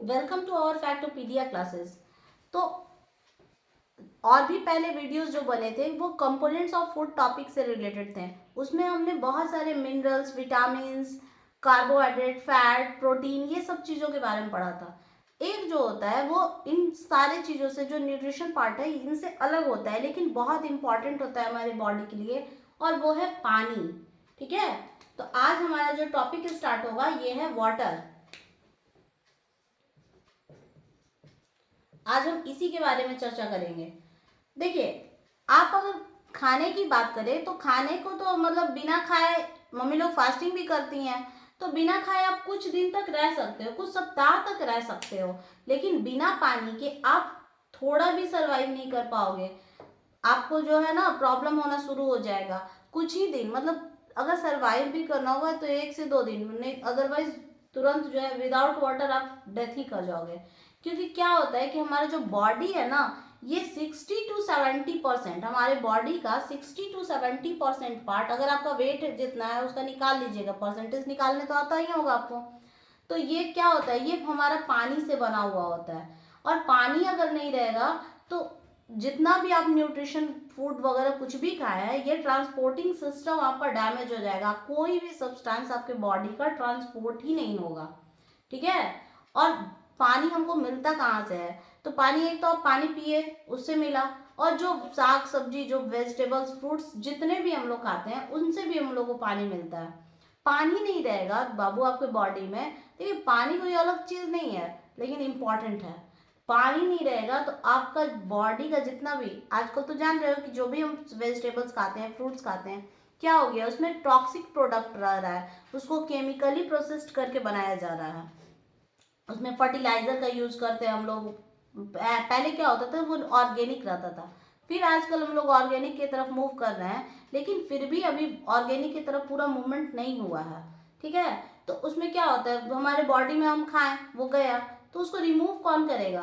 Welcome to our Factopedia classes. तो और भी पहले वीडियोस जो बने थे वो कंपोनेंट्स ऑफ फूड टॉपिक से रिलेटेड थे। उसमें हमने बहुत सारे minerals, vitamins, carbohydrate, fat, protein, ये सब चीज़ों के बारे में पढ़ा था। एक जो होता है वो इन सारे चीज़ों से, जो न्यूट्रिशन पार्ट है, इनसे अलग होता है लेकिन बहुत इंपॉर्टेंट होता है हमारे बॉडी के लिए, और वो है पानी। ठीक है, तो आज हमारा जो टॉपिक स्टार्ट होगा ये है वाटर। आज हम इसी के बारे में चर्चा करेंगे। देखिए, आप अगर खाने की बात करें तो खाने को तो मतलब बिना खाए, मम्मी लोग फास्टिंग भी करती हैं, तो बिना खाए आप कुछ दिन तक रह सकते हो, कुछ सप्ताह तक रह सकते हो, लेकिन बिना पानी के आप थोड़ा भी सरवाइव नहीं कर पाओगे। आपको जो है ना प्रॉब्लम होना शुरू हो जाएगा कुछ ही दिन, मतलब अगर सरवाइव भी करना होगा तो 1 से 2 दिन, नहीं अदरवाइज तुरंत जो है विदाउट वाटर आप डेथ ही कर जाओगे। क्योंकि क्या होता है कि हमारा जो बॉडी है ना, ये 60 to 70%, हमारे बॉडी का 60 to 70% पार्ट, अगर आपका वेट जितना है उसका निकाल लीजिएगा, परसेंटेज निकालने तो आता ही होगा आपको। तो ये क्या होता है, ये हमारा पानी से बना हुआ होता है, और पानी अगर नहीं रहेगा तो जितना भी आप न्यूट्रिशन फूड वगैरह कुछ भी खाया है, ये ट्रांसपोर्टिंग सिस्टम आपका डैमेज हो जाएगा, कोई भी सब्सटेंस आपके बॉडी का ट्रांसपोर्ट ही नहीं होगा। ठीक है, और पानी हमको मिलता कहाँ से है? तो पानी, एक तो आप पानी पिए, उससे मिला, और जो साग सब्जी, जो वेजिटेबल्स, फ्रूट्स जितने भी हम लोग खाते हैं उनसे भी हम लोग को पानी मिलता है। पानी नहीं रहेगा बाबू आपके बॉडी में, देखिए पानी कोई अलग चीज़ नहीं है लेकिन इम्पॉर्टेंट है। पानी नहीं रहेगा तो आपका बॉडी का जितना भी, आजकल तो जान रहे हो कि जो भी हम वेजिटेबल्स खाते हैं, फ्रूट्स खाते हैं, क्या हो गया, उसमें टॉक्सिक प्रोडक्ट रह रहा है, उसको केमिकली प्रोसेस्ड करके बनाया जा रहा है, उसमें फर्टिलाइजर का यूज करते हैं हम लोग। पहले क्या होता था, वो ऑर्गेनिक रहता था, फिर आजकल हम लोग ऑर्गेनिक की तरफ मूव कर रहे हैं, लेकिन फिर भी अभी ऑर्गेनिक की तरफ पूरा मूवमेंट नहीं हुआ है। ठीक है, तो उसमें क्या होता है, हमारे बॉडी में हम खाएं, वो गया, तो उसको रिमूव कौन करेगा?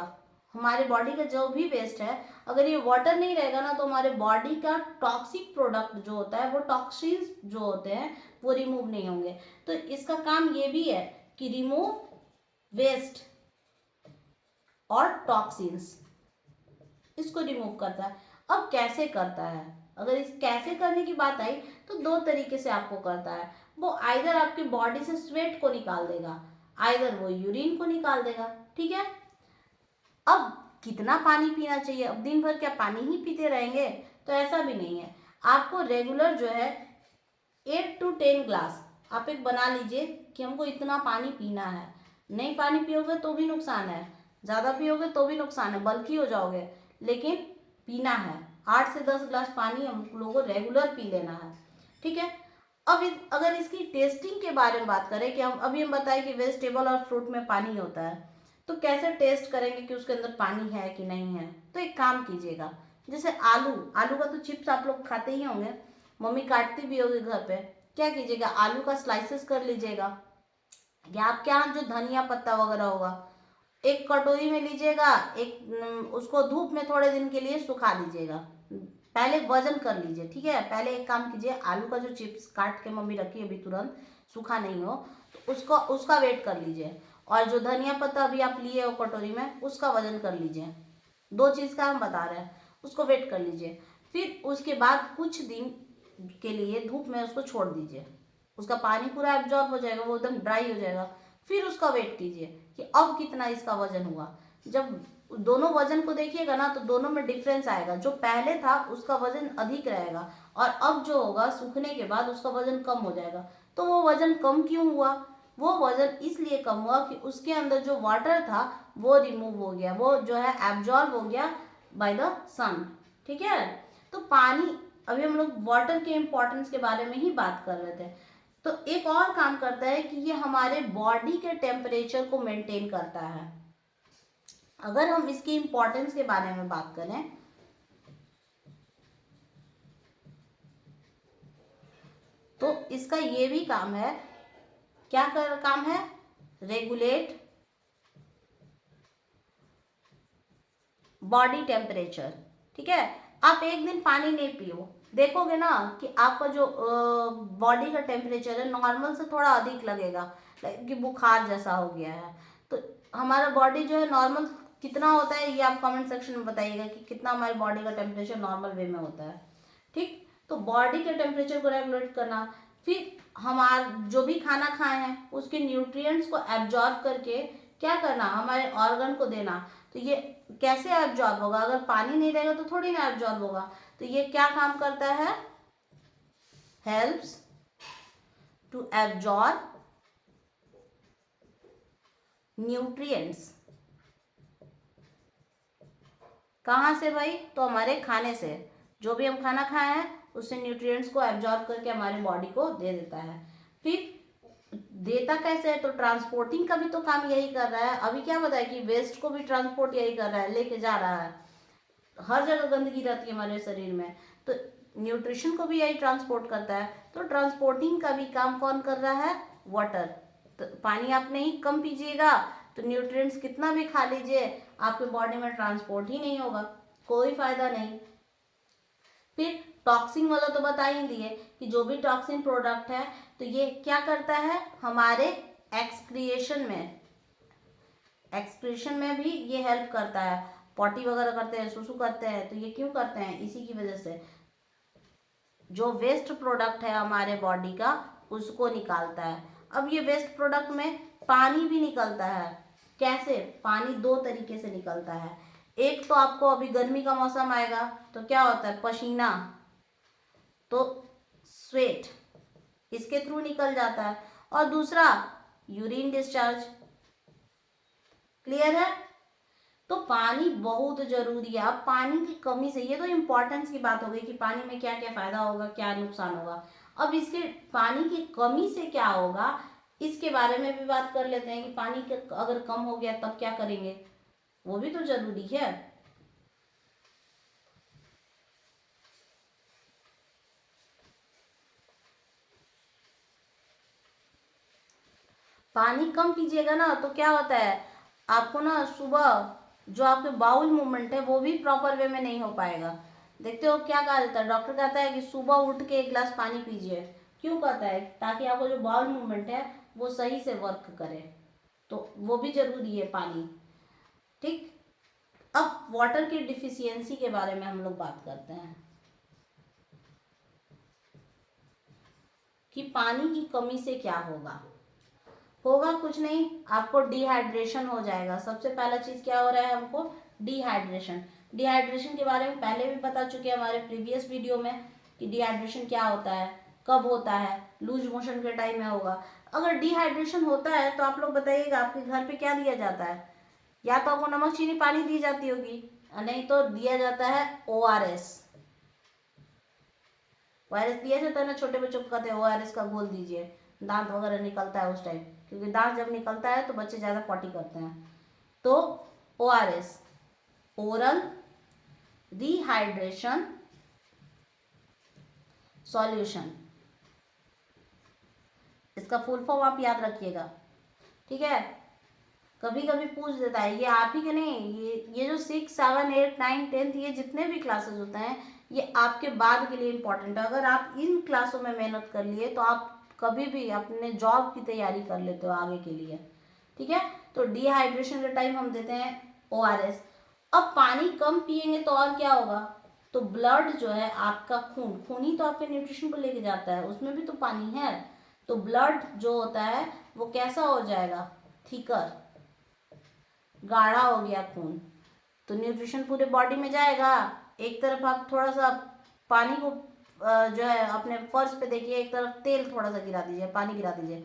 हमारे बॉडी का जो भी वेस्ट है, अगर ये वाटर नहीं रहेगा ना तो हमारे बॉडी का टॉक्सिक प्रोडक्ट जो होता है, वो टॉक्सिन्स जो होते हैं वो रिमूव नहीं होंगे। तो इसका काम ये भी है कि रिमूव वेस्ट और टॉक्सिन्स, इसको रिमूव करता है। अब कैसे करता है? अगर इस कैसे करने की बात आई तो 2 तरीके से आपको करता है। वो आइदर आपकी बॉडी से स्वेट को निकाल देगा, आइदर वो यूरिन को निकाल देगा। ठीक है, अब कितना पानी पीना चाहिए? अब दिन भर क्या पानी ही पीते रहेंगे? तो ऐसा भी नहीं है, आपको रेगुलर जो है 8 to 10 ग्लास आप एक बना लीजिए कि हमको इतना पानी पीना है। नहीं पानी पियोगे तो भी नुकसान है, ज़्यादा पियोगे तो भी नुकसान है, बल्कि हो जाओगे, लेकिन पीना है। 8 से 10 ग्लास पानी हम लोगों को रेगुलर पी लेना है। ठीक है, अब अगर इसकी टेस्टिंग के बारे में बात करें कि हम बताए कि वेजिटेबल और फ्रूट में पानी होता है, तो कैसे टेस्ट करेंगे कि उसके अंदर पानी है कि नहीं है? तो एक काम कीजिएगा, जैसे आलू, आलू का तो चिप्स आप लोग खाते ही होंगे, मम्मी काटती भी होगी घर पे। क्या कीजिएगा, आलू का स्लाइसेस कर लीजिएगा, या आपके यहाँ जो धनिया पत्ता वगैरह होगा, एक कटोरी में लीजिएगा, उसको धूप में थोड़े दिन के लिए सुखा दीजिएगा। पहले वजन कर लीजिए। ठीक है, पहले एक काम कीजिए, आलू का जो चिप्स काट के मम्मी रखी है अभी, तुरंत सूखा नहीं हो तो उसका वेट कर लीजिए, और जो धनिया पत्ता अभी आप लिए हो कटोरी में, उसका वजन कर लीजिए। 2 चीज़ का हम बता रहे हैं, उसको वेट कर लीजिए। फिर उसके बाद कुछ दिन के लिए धूप में उसको छोड़ दीजिए, उसका पानी पूरा एब्जॉर्ब हो जाएगा, वो एकदम ड्राई हो जाएगा। फिर उसका वेट कीजिए कि अब कितना इसका वजन हुआ। जब दोनों वजन को देखिएगा ना तो दोनों में डिफरेंस आएगा, जो पहले था उसका वजन अधिक रहेगा, और अब जो होगा सूखने के बाद उसका वजन कम हो जाएगा। तो वो वजन कम क्यों हुआ? वो वजन इसलिए कम हुआ कि उसके अंदर जो वाटर था वो रिमूव हो गया, वो जो है एब्जॉर्ब हो गया बाय द सन। ठीक है, तो पानी, अभी हम लोग वाटर के इम्पोर्टेंस के बारे में ही बात कर रहे थे। तो एक और काम करता है कि ये हमारे बॉडी के टेम्परेचर को मेंटेन करता है। अगर हम इसकी इम्पोर्टेंस के बारे में बात करें तो इसका ये भी काम है, क्या काम है? Regulate body temperature. ठीक है, आप एक दिन पानी नहीं पियो, देखोगे ना कि आपका जो बॉडी का टेम्परेचर है नॉर्मल से थोड़ा अधिक लगेगा, कि बुखार जैसा हो गया है। तो हमारा बॉडी जो है नॉर्मल कितना होता है, ये आप कमेंट सेक्शन में बताइएगा कि कितना हमारे बॉडी का टेम्परेचर नॉर्मल वे में होता है। ठीक, तो बॉडी के टेम्परेचर को रेगुलेट करना, फिर हमारा जो भी खाना खाए हैं उसके न्यूट्रिएंट्स को एब्जॉर्ब करके क्या करना, हमारे ऑर्गन को देना। तो ये कैसे एब्जॉर्ब होगा, अगर पानी नहीं रहेगा तो थोड़ी ना एब्जॉर्ब होगा। तो ये क्या काम करता है, हेल्प्स टू एब्जॉर्ब न्यूट्रिएंट्स। कहाँ से भाई, तो हमारे खाने से, जो भी हम खाना खाए हैं उससे न्यूट्रिएंट्स को एब्जॉर्ब करके हमारे बॉडी को दे देता है। फिर देता कैसे है, तो ट्रांसपोर्टिंग का भी तो काम यही कर रहा है। अभी क्या बताया कि वेस्ट को भी ट्रांसपोर्ट यही कर रहा है, लेके जा रहा है। हर जगह गंदगी रहती है हमारे शरीर में, तो न्यूट्रिशन को भी यही ट्रांसपोर्ट करता है। तो ट्रांसपोर्टिंग का भी काम कौन कर रहा है, वाटर। तो पानी आप नहीं कम पीजिएगा तो न्यूट्रिएंट्स कितना भी खा लीजिए आपके बॉडी में ट्रांसपोर्ट ही नहीं होगा, कोई फायदा नहीं। फिर टॉक्सिन वाला तो बता ही दिए कि जो भी टॉक्सिन प्रोडक्ट है तो ये क्या करता है, हमारे एक्सक्रीशन में भी ये हेल्प करता है। पॉटी वगैरह करते हैं, सुसु करते हैं, तो ये क्यों करते हैं, इसी की वजह से जो वेस्ट प्रोडक्ट है हमारे बॉडी का उसको निकालता है। अब ये वेस्ट प्रोडक्ट में पानी भी निकलता है। कैसे, पानी दो तरीके से निकलता है। एक तो आपको अभी गर्मी का मौसम आएगा तो क्या होता है, पसीना, तो स्वेट इसके थ्रू निकल जाता है। और दूसरा यूरिन डिस्चार्ज। क्लियर है, तो पानी बहुत जरूरी है। अब पानी की कमी से, ये तो इम्पोर्टेंस की बात हो गई कि पानी में क्या क्या फायदा होगा, क्या नुकसान होगा। अब इसके पानी की कमी से क्या होगा इसके बारे में भी बात कर लेते हैं कि पानी के अगर कम हो गया तब क्या करेंगे, वो भी तो जरूरी है। पानी कम पीजिएगा ना तो क्या होता है, आपको ना सुबह जो आपके बाउल मूवमेंट है वो भी प्रॉपर वे में नहीं हो पाएगा। देखते हो क्या कहा जाता है, डॉक्टर कहता है कि सुबह उठ के एक गिलास पानी पीजिए। क्यों कहता है, ताकि आपको जो बाउल मूवमेंट है वो सही से वर्क करे, तो वो भी जरूरी है पानी। ठीक, अब वाटर की डिफिशियंसी के बारे में हम लोग बात करते हैं कि पानी की कमी से क्या होगा। होगा कुछ नहीं, आपको डिहाइड्रेशन हो जाएगा। सबसे पहला चीज क्या हो रहा है हमको, डिहाइड्रेशन। डिहाइड्रेशन के बारे में पहले भी बता चुके हैं हमारे प्रीवियस वीडियो में कि डिहाइड्रेशन क्या होता है, कब होता है, लूज मोशन के टाइम में होगा। अगर डिहाइड्रेशन होता है तो आप लोग बताइएगा आपके घर पे क्या दिया जाता है, या तो आपको नमक चीनी पानी दी जाती होगी, नहीं तो दिया जाता है ORS। ORS दिया जाता है ना, छोटे बच्चों को कहते हैं ORS का घोल दीजिए, दांत वगैरह निकलता है उस टाइम, क्योंकि दांत जब निकलता है तो बच्चे ज़्यादा पॉटी करते हैं। तो ORS, ओरल रिहाइड्रेशन सॉल्यूशन, इसका फुल फॉर्म आप याद रखिएगा। ठीक है, कभी कभी पूछ देता है, ये आप ही के नहीं, ये जो 6, 7, 8, 9, 10 ये जितने भी क्लासेस होते हैं ये आपके बाद के लिए इम्पोर्टेंट है। अगर आप इन क्लासों में मेहनत कर लिए तो आप कभी भी अपने जॉब की तैयारी कर लेते हो आगे के लिए। ठीक है, तो डिहाइड्रेशन के टाइम हम देते हैं ORS। अब पानी कम पिएंगे तो और क्या होगा, तो ब्लड जो है आपका खून ही तो आपके न्यूट्रिशन को लेके जाता है, उसमें भी तो पानी है। तो ब्लड जो होता है वो कैसा हो जाएगा, थिकर, गाढ़ा हो गया खून, तो न्यूट्रिशन पूरे बॉडी में जाएगा। एक तरफ आप थोड़ा सा पानी को जो है अपने फर्श पे देखिए, एक तरफ तेल थोड़ा सा गिरा दीजिए, पानी गिरा दीजिए।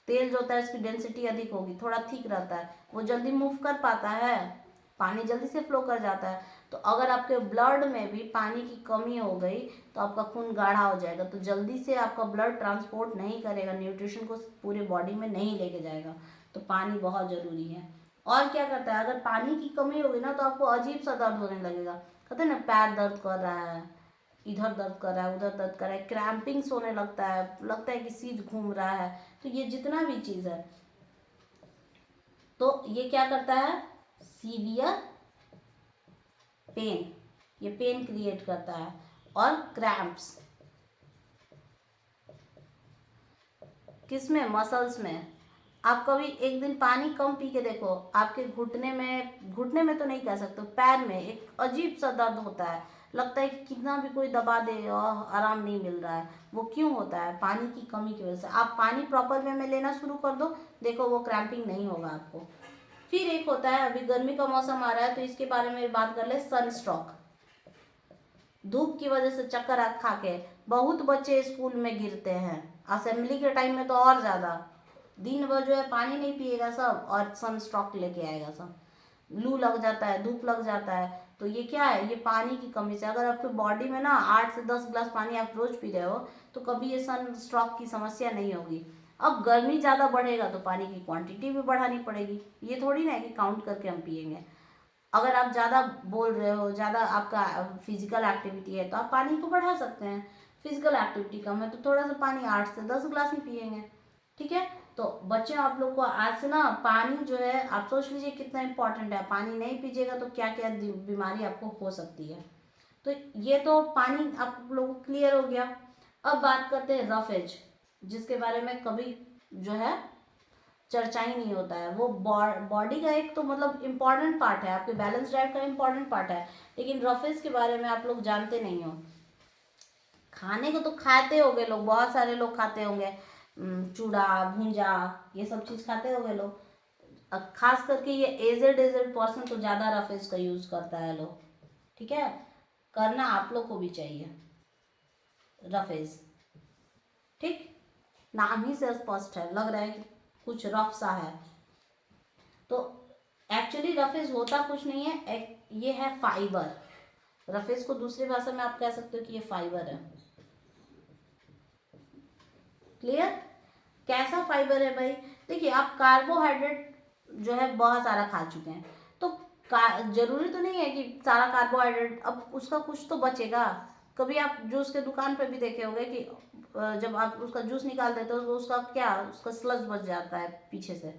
तेल जो होता है इसकी डेंसिटी अधिक होगी, थोड़ा थिक रहता है, वो जल्दी मूव कर पाता है, पानी जल्दी से फ्लो कर जाता है। तो अगर आपके ब्लड में भी पानी की कमी हो गई तो आपका खून गाढ़ा हो जाएगा, तो जल्दी से आपका ब्लड ट्रांसपोर्ट नहीं करेगा, न्यूट्रिशन को पूरे बॉडी में नहीं लेके जाएगा। तो पानी बहुत ज़रूरी है। और क्या करता है, अगर पानी की कमी होगी ना तो आपको अजीब सा दर्द होने लगेगा। कहते हैं ना, पैर दर्द कर रहा है, इधर दर्द कर रहा है, उधर दर्द कर रहा है, क्रैम्पिंग्स होने लगता है कि सीध घूम रहा है। तो ये जितना भी चीज़ है तो ये क्या करता है, सीवियर पेन, ये पेन क्रिएट करता है। और क्रैम्प्स किस में, मसल्स में। आप कभी एक दिन पानी कम पी के देखो, आपके घुटने में तो नहीं कह सकते, पैर में एक अजीब सा दर्द होता है, लगता है कि कितना भी कोई दबा दे और आराम नहीं मिल रहा है। वो क्यों होता है? पानी की कमी की वजह से। आप पानी प्रॉपर वे में लेना शुरू कर दो, देखो वो क्रैम्पिंग नहीं होगा आपको। फिर एक होता है, अभी गर्मी का मौसम आ रहा है तो इसके बारे में बात कर ले, सनस्ट्रोक। धूप की वजह से चक्कर खा के बहुत बच्चे स्कूल में गिरते हैं, असेंबली के टाइम में तो और ज़्यादा। दिन भर जो है पानी नहीं पिएगा सब और सनस्ट्रोक लेके आएगा सब, लू लग जाता है, धूप लग जाता है। तो ये क्या है? ये पानी की कमी से। अगर आपकी बॉडी में ना 8 से 10 ग्लास पानी आप रोज पी रहे हो तो कभी ये सनस्ट्रोक की समस्या नहीं होगी। अब गर्मी ज़्यादा बढ़ेगा तो पानी की क्वांटिटी भी बढ़ानी पड़ेगी, ये थोड़ी ना है कि काउंट करके हम पिएंगे। अगर आप ज़्यादा बोल रहे हो, ज़्यादा आपका फिजिकल एक्टिविटी है तो आप पानी को बढ़ा सकते हैं। फिजिकल एक्टिविटी कम है तो थोड़ा सा पानी 8 से 10 ग्लास ही पिएंगे, ठीक है। तो बच्चे आप लोग को आज से ना पानी जो है, आप सोच लीजिए कितना इंपॉर्टेंट है। पानी नहीं पीजिएगा तो क्या क्या बीमारी आपको हो सकती है। तो ये तो पानी आप लोगों को क्लियर हो गया। अब बात करते हैं रफ एज, जिसके बारे में कभी जो है चर्चा ही नहीं होता है। वो बॉडी का एक तो मतलब इम्पॉर्टेंट पार्ट है, आपके बैलेंस डाइट का इम्पॉर्टेंट पार्ट है, लेकिन रफ एज के बारे में आप लोग जानते नहीं हो। खाने को तो खाते होंगे लोग, बहुत सारे लोग खाते होंगे, चूड़ा भूंजा ये सब चीज़ खाते होंगे लोग। खास करके ये एजेड पर्सन तो ज़्यादा रफेज का यूज़ करता है लोग, ठीक है। करना आप लोग को भी चाहिए रफेज, ठीक। नाम ही से स्पष्ट है, लग रहा है कि कुछ रफ सा है, तो एक्चुअली रफेज होता कुछ नहीं है, ये है फाइबर। रफेज को दूसरी भाषा में आप कह सकते हो कि ये फाइबर है। क्लियर? कैसा फाइबर है भाई? देखिए, आप कार्बोहाइड्रेट जो है बहुत सारा खा चुके हैं, तो जरूरी तो नहीं है कि सारा कार्बोहाइड्रेट, अब उसका कुछ तो बचेगा। कभी आप जूस के दुकान पे भी देखे होंगे कि जब आप उसका जूस निकाल देते हो तो उसका क्या, उसका स्लज बच जाता है पीछे से।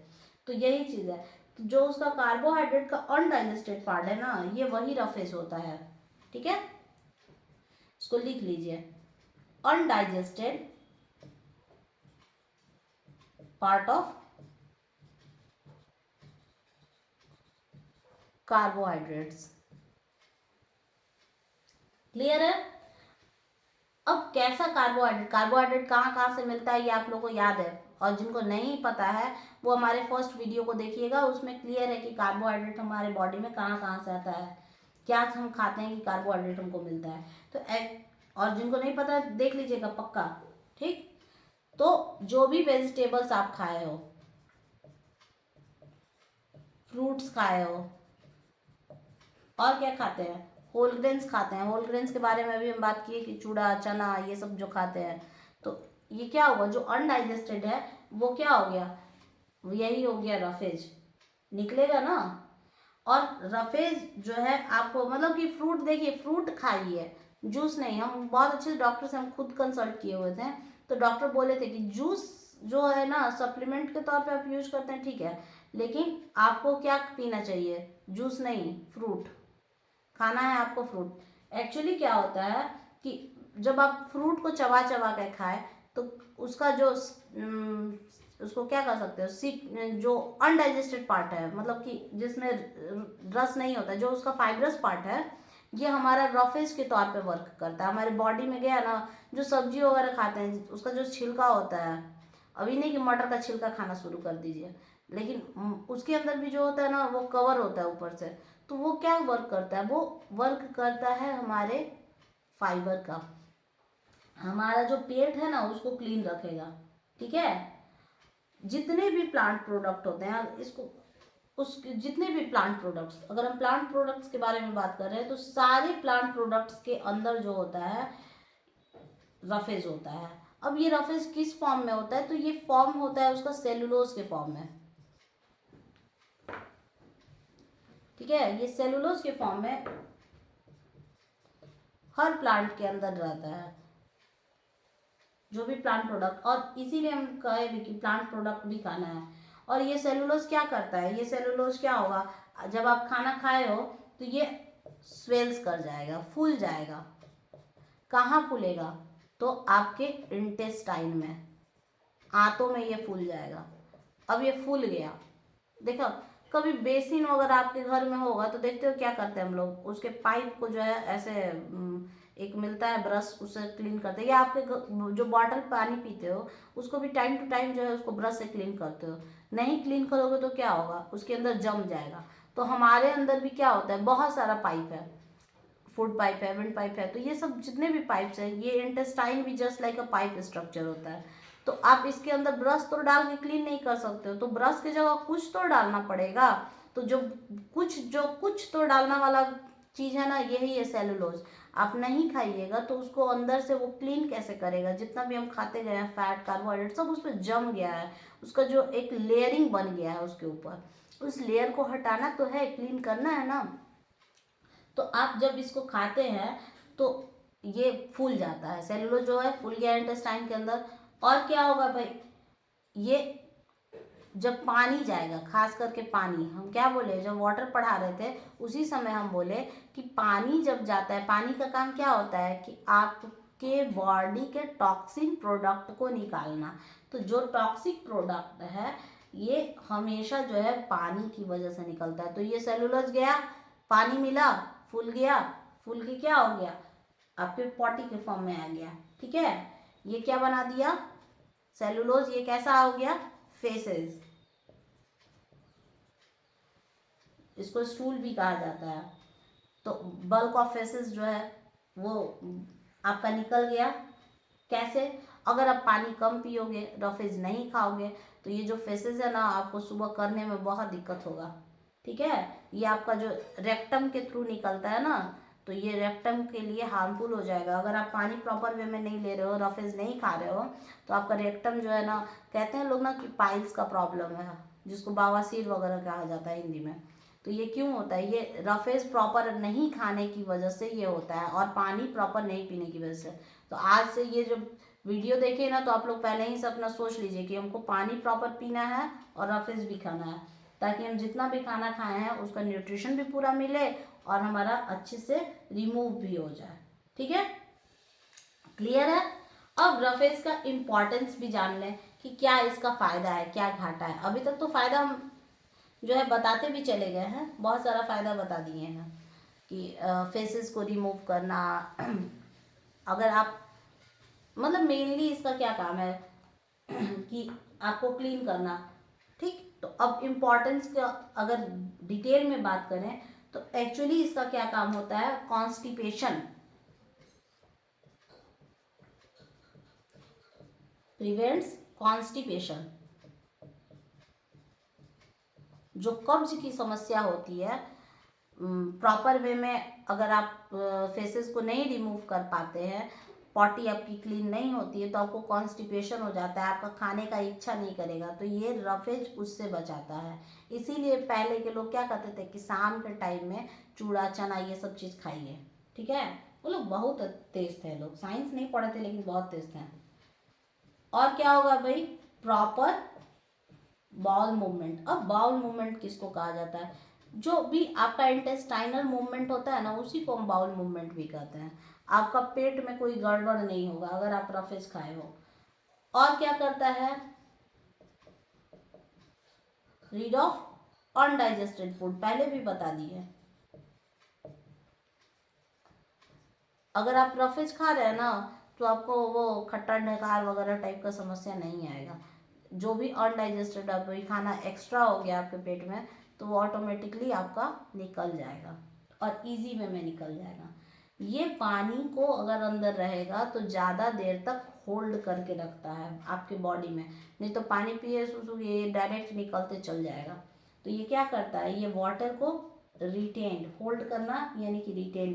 तो यही चीज़ है, तो जो उसका कार्बोहाइड्रेट का अनडाइजेस्टेड पार्ट है ना, ये वही रफेज होता है, ठीक है। इसको लिख लीजिए, undigested part of carbohydrates. Clear है? अब कैसा कार्बोहाइड्रेट कहाँ कहाँ से मिलता है ये आप लोगों को याद है, और जिनको नहीं पता है वो हमारे फर्स्ट वीडियो को देखिएगा, उसमें क्लियर है कि कार्बोहाइड्रेट हमारे बॉडी में कहाँ कहाँ से आता है, क्या हम खाते हैं कि कार्बोहाइड्रेट हमको मिलता है। तो और जिनको नहीं पता है देख लीजिएगा पक्का, ठीक। तो जो भी वेजिटेबल्स आप खाए हो, फ्रूट्स खाए हो, और क्या खाते हैं, होल ग्रेन्स खाते हैं। होल ग्रेन्स के बारे में भी हम बात किए कि चूड़ा चना ये सब जो खाते हैं, तो ये क्या हुआ, जो अनडाइजेस्टेड है वो क्या हो गया, यही हो गया रफेज, निकलेगा ना। और रफेज जो है आपको मतलब कि फ्रूट, देखिए फ्रूट खाइए, जूस नहीं। हम बहुत अच्छे डॉक्टर से हम खुद कंसल्ट किए हुए थे, तो डॉक्टर बोले थे कि जूस जो है ना सप्लीमेंट के तौर पे आप यूज करते हैं, ठीक है, लेकिन आपको क्या पीना चाहिए, जूस नहीं, फ्रूट खाना है आपको, फ्रूट। एक्चुअली क्या होता है कि जब आप फ्रूट को चबा चबा के खाए तो उसका जो उसको क्या कर सकते हो, जो अनडाइजेस्टेड पार्ट है, मतलब कि जिसमें रस नहीं होता, जो उसका फाइब्रस पार्ट है, ये हमारा रफेज के तौर पे वर्क करता है हमारे बॉडी में। गया ना, जो सब्जी वगैरह खाते हैं उसका जो छिलका होता है, अभी नहीं कि मटर का छिलका खाना शुरू कर दीजिए, लेकिन उसके अंदर भी जो होता है ना वो कवर होता है ऊपर से, तो वो क्या वर्क करता है, वो वर्क करता है हमारे फाइबर का, हमारा जो पेट है ना उसको क्लीन रखेगा, ठीक है। जितने भी प्लांट प्रोडक्ट होते हैं, इसको उस जितने भी प्लांट प्रोडक्ट्स, अगर हम प्लांट प्रोडक्ट्स के बारे में बात कर रहे हैं तो सारे प्लांट प्रोडक्ट्स के अंदर जो होता है रफेज होता है। अब ये रफेज किस फॉर्म में होता है, तो ये फॉर्म होता है उसका सेलुलोज के फॉर्म में, ठीक है। ये सेलुलोज के फॉर्म में हर प्लांट के अंदर रहता है, जो भी प्लांट प्रोडक्ट, और इसीलिए हम कहे भी कि प्लांट प्रोडक्ट भी खाना है। और ये सेलुलोज क्या करता है, ये सेलुलोज क्या होगा, जब आप खाना खाए हो तो ये स्वेल्स कर जाएगा, फूल जाएगा। कहाँ फूलेगा, तो आपके इंटेस्टाइन में, आंतों में ये फूल जाएगा। अब ये फूल गया। देखो, कभी बेसिन वगैरह आपके घर में होगा तो देखते हो क्या करते हैं हम लोग, उसके पाइप को जो है ऐसे एक मिलता है ब्रश, उससे क्लीन करते हैं। या आपके जो बॉटल पानी पीते हो उसको भी टाइम टू टाइम जो है उसको ब्रश से क्लीन करते हो। नहीं क्लीन करोगे तो क्या होगा, उसके अंदर जम जाएगा। तो हमारे अंदर भी क्या होता है, बहुत सारा पाइप है, फूड पाइप है, विंड पाइप है, तो ये सब जितने भी पाइप्स हैं, ये इंटेस्टाइन भी जस्ट लाइक अ पाइप स्ट्रक्चर होता है। तो आप इसके अंदर ब्रश तो डाल के क्लीन नहीं कर सकते हो, तो ब्रश की जगह कुछ तो डालना पड़ेगा। तो जो कुछ तो डालना वाला चीज़ है ना, यही है सेलुलोज। आप नहीं खाइएगा तो उसको अंदर से वो क्लीन कैसे करेगा, जितना भी हम खाते गए हैं फैट कार्बोहाइड्रेट सब उस पर जम गया है, उसका जो एक लेयरिंग बन गया है उसके ऊपर, उस लेयर को हटाना तो है, क्लीन करना है ना। तो आप जब इसको खाते हैं तो ये फूल जाता है, सेलुलोज जो है फूल गया इंटेस्टाइन के अंदर। और क्या होगा भाई, ये जब पानी जाएगा, खास करके पानी, हम क्या बोले जब वाटर पढ़ा रहे थे उसी समय हम बोले कि पानी जब जाता है, पानी का काम क्या होता है कि आपके बॉडी के टॉक्सिन प्रोडक्ट को निकालना। तो जो टॉक्सिक प्रोडक्ट है ये हमेशा जो है पानी की वजह से निकलता है। तो ये सेलुलोज गया, पानी मिला, फूल गया, फूल के क्या हो गया, आपके पॉटी के फॉर्म में आ गया। ठीक है, ये क्या बना दिया सेलुलोज, ये कैसा हो गया, फेसेस, इसको स्टूल भी कहा जाता है। तो बल्क ऑफ फेसेस जो है वो आपका निकल गया। कैसे, अगर आप पानी कम पियोगे, रफेज नहीं खाओगे, तो ये जो फेसेस है ना आपको सुबह करने में बहुत दिक्कत होगा। ठीक है, ये आपका जो रेक्टम के थ्रू निकलता है ना, तो ये रेक्टम के लिए हार्मफुल हो जाएगा। अगर आप पानी प्रॉपर वे में नहीं ले रहे हो, रफेज नहीं खा रहे हो, तो आपका रेक्टम जो है ना, कहते हैं लोग ना कि पाइल्स का प्रॉब्लम है, जिसको बवासीर वगैरह कहा जाता है हिंदी में। तो ये क्यों होता है, ये रफेज प्रॉपर नहीं खाने की वजह से ये होता है, और पानी प्रॉपर नहीं पीने की वजह से। तो आज से ये जो वीडियो देखे ना, तो आप लोग पहले ही से अपना सोच लीजिए कि हमको पानी प्रॉपर पीना है और रफेज भी खाना है, ताकि हम जितना भी खाना खाए हैं उसका न्यूट्रिशन भी पूरा मिले और हमारा अच्छे से रिमूव भी हो जाए। ठीक है, क्लियर है। अब रफेज का इम्पोर्टेंस भी जान लें कि क्या इसका फायदा है, क्या घाटा है। अभी तक तो फायदा हम जो है बताते भी चले गए हैं, बहुत सारा फायदा बता दिए हैं कि फेसेस को रिमूव करना अगर आप मतलब मेनली इसका क्या काम है कि आपको क्लीन करना। ठीक, तो अब इम्पोर्टेंस का अगर डिटेल में बात करें तो एक्चुअली इसका क्या काम होता है, कॉन्स्टिपेशन, प्रिवेंट्स कॉन्स्टिपेशन। जो कब्ज की समस्या होती है, प्रॉपर वे में अगर आप फेसेस को नहीं रिमूव कर पाते हैं, पॉटी आपकी क्लीन नहीं होती है, तो आपको कॉन्स्टिपेशन हो जाता है, आपका खाने का इच्छा नहीं करेगा। तो ये रफेज उससे बचाता है। इसीलिए पहले के लोग क्या करते थे कि शाम के टाइम में चूड़ा चना ये सब चीज़ खाइए। ठीक है, वो लोग बहुत तेज थे, लोग साइंस नहीं पढ़े थे लेकिन बहुत तेज थे। और क्या होगा भाई, प्रॉपर बाउल मूवमेंट। अब बाउल मूवमेंट किसको कहा जाता है, जो भी आपका इंटेस्टाइनल मूवमेंट होता है ना, उसी को हम बाउल मूवमेंट भी कहते हैं। आपका पेट में कोई गड़बड़ नहीं होगा अगर आप रफेज खाए हो। और क्या करता है, रीड ऑफ अनडाइजेस्टेड फूड, पहले भी बता दिए। अगर आप रफेज खा रहे हैं ना, तो आपको वो खट्टा ढकार वगैरह टाइप का समस्या नहीं आएगा। जो भी अनडाइजेस्टेड आप वही खाना एक्स्ट्रा हो गया आपके पेट में, तो वो ऑटोमेटिकली आपका निकल जाएगा और इजी वे में निकल जाएगा। ये पानी को अगर अंदर रहेगा तो ज़्यादा देर तक होल्ड करके रखता है आपके बॉडी में। नहीं तो पानी पिए सुसु ये डायरेक्ट निकलते चल जाएगा। तो ये क्या करता है, ये वाटर को रिटेन, होल्ड करना यानी कि रिटेन,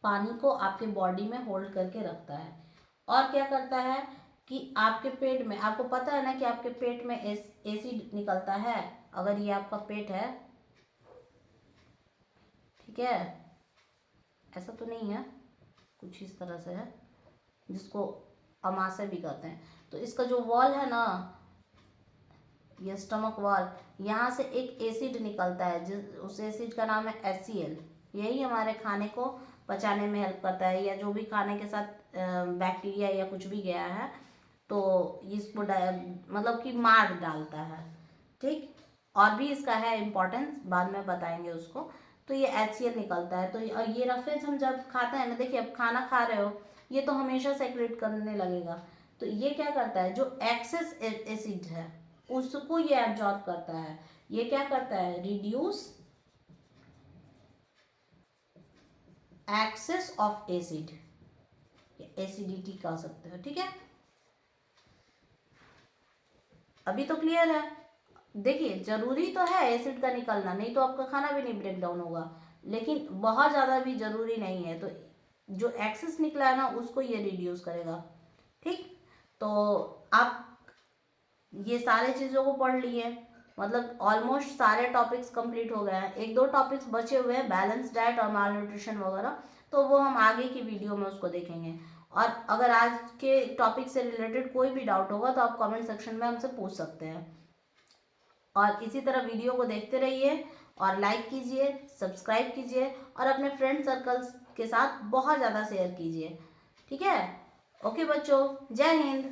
पानी को आपके बॉडी में होल्ड करके रखता है। और क्या करता है कि आपके पेट में, आपको पता है ना कि आपके पेट में एसिड निकलता है। अगर ये आपका पेट है, ठीक है, ऐसा तो नहीं है, कुछ इस तरह से है, जिसको अमाशय भी कहते हैं। तो इसका जो वॉल है ना, ये स्टमक वॉल, यहाँ से एक एसिड निकलता है, जिस उस एसिड का नाम है HCl। यही हमारे खाने को पचाने में हेल्प करता है, या जो भी खाने के साथ बैक्टीरिया या कुछ भी गया है तो इसको मतलब कि मार डालता है। ठीक, और भी इसका है इम्पोर्टेंस, बाद में बताएंगे उसको। तो ये HCl निकलता है। तो ये रफेज हम जब खाते हैं ना, देखिए अब खाना खा रहे हो, ये तो हमेशा सेक्रेट करने लगेगा। तो ये क्या करता है, जो एक्सेस एसिड है उसको ये एब्जॉर्ब करता है। ये क्या करता है, reduce excess of acid, acidity कह सकते हो। ठीक है, अभी तो क्लियर है। देखिए जरूरी तो है एसिड का निकलना, नहीं तो आपका खाना भी नहीं ब्रेक डाउन होगा, लेकिन बहुत ज़्यादा भी जरूरी नहीं है। तो जो एक्सेस निकला है ना उसको ये रिड्यूस करेगा। ठीक, तो आप ये सारे चीज़ों को पढ़ लिए, मतलब ऑलमोस्ट सारे टॉपिक्स कंप्लीट हो गए हैं। एक दो टॉपिक्स बचे हुए हैं, बैलेंस डाइट और माल न्यूट्रिशन वगैरह, तो वो हम आगे की वीडियो में उसको देखेंगे। और अगर आज के टॉपिक से रिलेटेड कोई भी डाउट होगा तो आप कमेंट सेक्शन में हमसे पूछ सकते हैं। और इसी तरह वीडियो को देखते रहिए और लाइक कीजिए, सब्सक्राइब कीजिए और अपने फ्रेंड सर्कल्स के साथ बहुत ज़्यादा शेयर कीजिए। ठीक है, ओके बच्चों, जय हिंद।